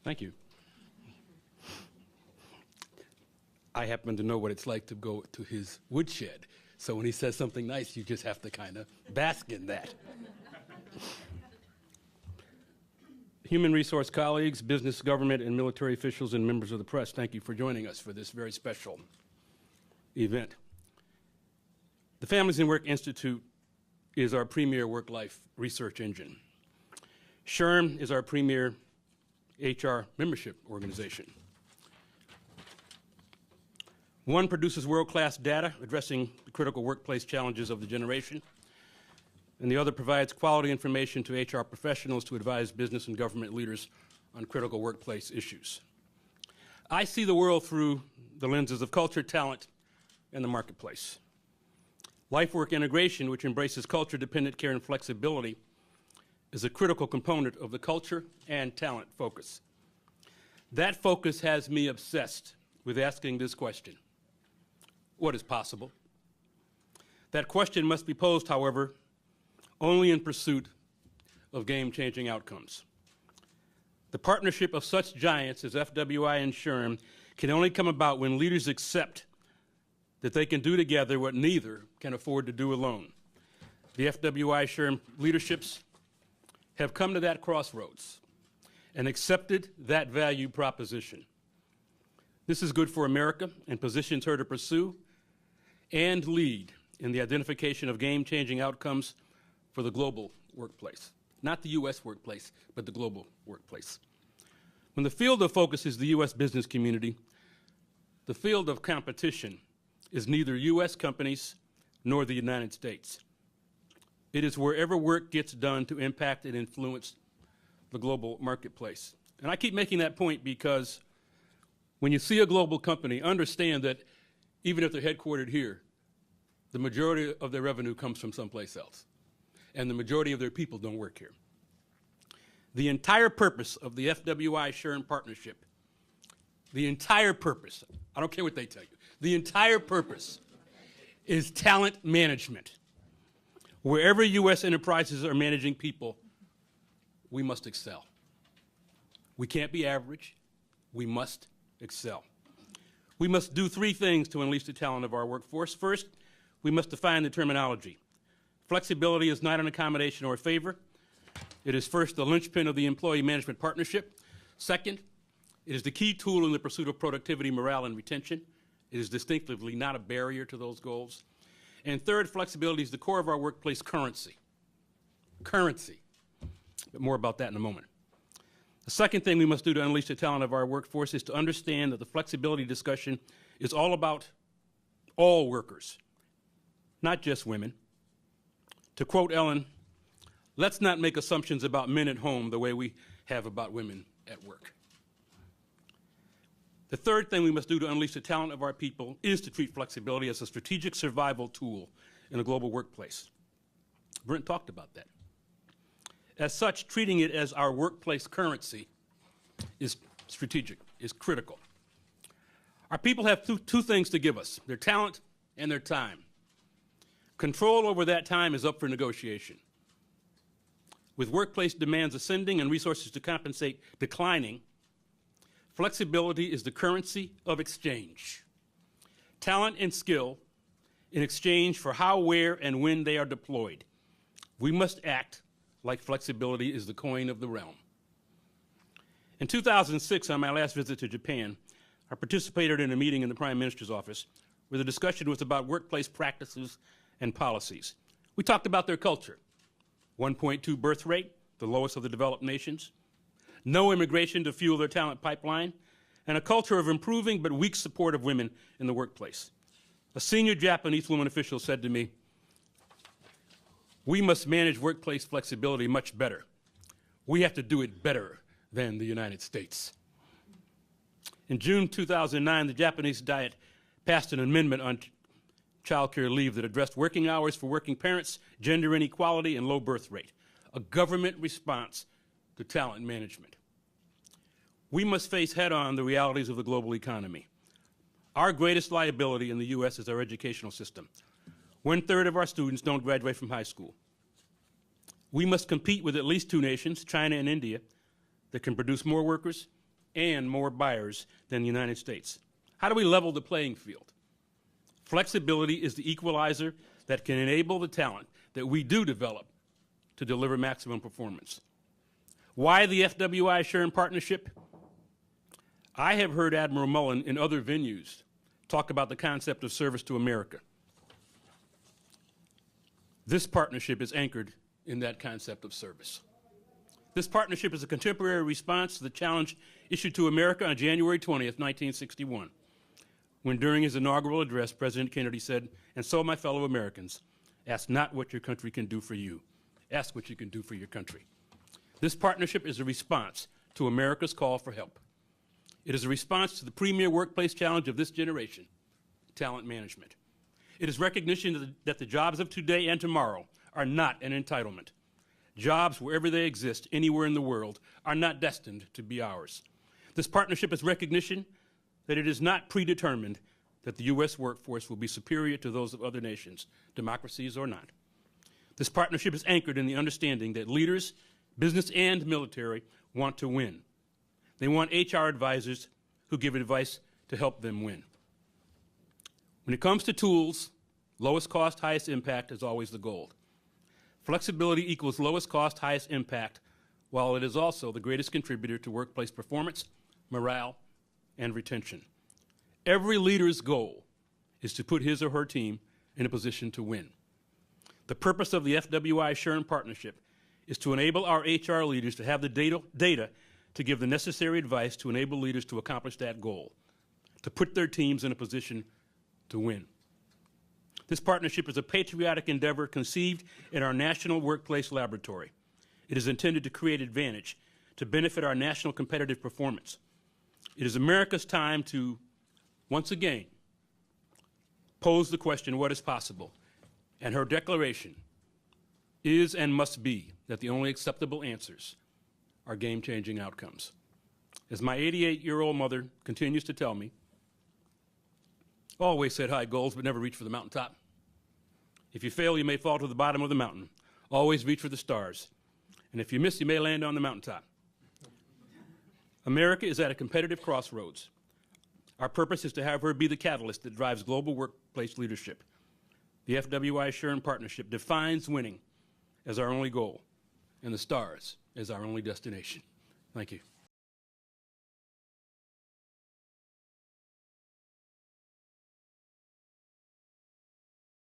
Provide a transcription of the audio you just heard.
Thank you. I happen to know what it's like to go to his woodshed. So when he says something nice, you just have to kind of bask in that. Human resource colleagues, business, government, and military officials, and members of the press, thank you for joining us for this very special event. The Families and Work Institute is our premier work-life research engine. SHRM is our premier HR membership organization. One produces world-class data addressing the critical workplace challenges of the generation, and the other provides quality information to HR professionals to advise business and government leaders on critical workplace issues. I see the world through the lenses of culture, talent, and the marketplace. Life-work integration, which embraces culture-dependent care and flexibility, is a critical component of the culture and talent focus. That focus has me obsessed with asking this question: what is possible? That question must be posed, however, only in pursuit of game-changing outcomes. The partnership of such giants as FWI and SHRM can only come about when leaders accept that they can do together what neither can afford to do alone. The FWI SHRM leaderships have come to that crossroads and accepted that value proposition. This is good for America and positions her to pursue and lead in the identification of game-changing outcomes for the global workplace. Not the U.S. workplace, but the global workplace. When the field of focus is the U.S. business community, the field of competition is neither U.S. companies nor the United States. It is wherever work gets done to impact and influence the global marketplace. And I keep making that point because when you see a global company, understand that even if they're headquartered here, the majority of their revenue comes from someplace else. And the majority of their people don't work here. The entire purpose of the FWI-SHRM partnership, the entire purpose, I don't care what they tell you, the entire purpose is talent management. Wherever U.S. enterprises are managing people, we must excel. We can't be average. We must excel. We must do three things to unleash the talent of our workforce. First, we must define the terminology. Flexibility is not an accommodation or a favor. It is first the linchpin of the employee management partnership. Second, it is the key tool in the pursuit of productivity, morale, and retention. It is distinctively not a barrier to those goals. And third, flexibility is the core of our workplace currency. Currency. But more about that in a moment. The second thing we must do to unleash the talent of our workforce is to understand that the flexibility discussion is all about all workers, not just women. To quote Ellen, let's not make assumptions about men at home the way we have about women at work. The third thing we must do to unleash the talent of our people is to treat flexibility as a strategic survival tool in a global workplace. Brent talked about that. As such, treating it as our workplace currency is strategic, is critical. Our people have two things to give us, their talent and their time. Control over that time is up for negotiation. With workplace demands ascending and resources to compensate declining, flexibility is the currency of exchange. Talent and skill in exchange for how, where, and when they are deployed. We must act like flexibility is the coin of the realm. In 2006, on my last visit to Japan, I participated in a meeting in the Prime Minister's office where the discussion was about workplace practices and policies. We talked about their culture. 1.2 birth rate, the lowest of the developed nations. No immigration to fuel their talent pipeline, and a culture of improving but weak support of women in the workplace. A senior Japanese woman official said to me, "We must manage workplace flexibility much better. We have to do it better than the United States." In June 2009, the Japanese Diet passed an amendment on child care leave that addressed working hours for working parents, gender inequality, and low birth rate, a government response to talent management. We must face head-on the realities of the global economy. Our greatest liability in the U.S. is our educational system. 1/3 of our students don't graduate from high school. We must compete with at least two nations, China and India, that can produce more workers and more buyers than the United States. How do we level the playing field? Flexibility is the equalizer that can enable the talent that we do develop to deliver maximum performance. Why the FWI-SHRM partnership? I have heard Admiral Mullen in other venues talk about the concept of service to America. This partnership is anchored in that concept of service. This partnership is a contemporary response to the challenge issued to America on January 20th, 1961, when during his inaugural address, President Kennedy said, "And so, my fellow Americans, ask not what your country can do for you, ask what you can do for your country." This partnership is a response to America's call for help. It is a response to the premier workplace challenge of this generation, talent management. It is recognition that the jobs of today and tomorrow are not an entitlement. Jobs, wherever they exist, anywhere in the world, are not destined to be ours. This partnership is recognition that it is not predetermined that the U.S. workforce will be superior to those of other nations, democracies or not. This partnership is anchored in the understanding that leaders, business and military, want to win. They want HR advisors who give advice to help them win. When it comes to tools, lowest cost, highest impact is always the goal. Flexibility equals lowest cost, highest impact, while it is also the greatest contributor to workplace performance, morale, and retention. Every leader's goal is to put his or her team in a position to win. The purpose of the FWI-SHRM partnership is to enable our HR leaders to have the data to give the necessary advice to enable leaders to accomplish that goal, to put their teams in a position to win. This partnership is a patriotic endeavor conceived in our National Workplace Laboratory. It is intended to create advantage, to benefit our national competitive performance. It is America's time to, once again, pose the question, what is possible? And her declaration is and must be that the only acceptable answers are game-changing outcomes. As my 88-year-old mother continues to tell me, always set high goals, but never reach for the mountaintop. If you fail, you may fall to the bottom of the mountain. Always reach for the stars. And if you miss, you may land on the mountaintop. America is at a competitive crossroads. Our purpose is to have her be the catalyst that drives global workplace leadership. The FWI-SHRM partnership defines winning as our only goal, and the stars as our only destination. Thank you.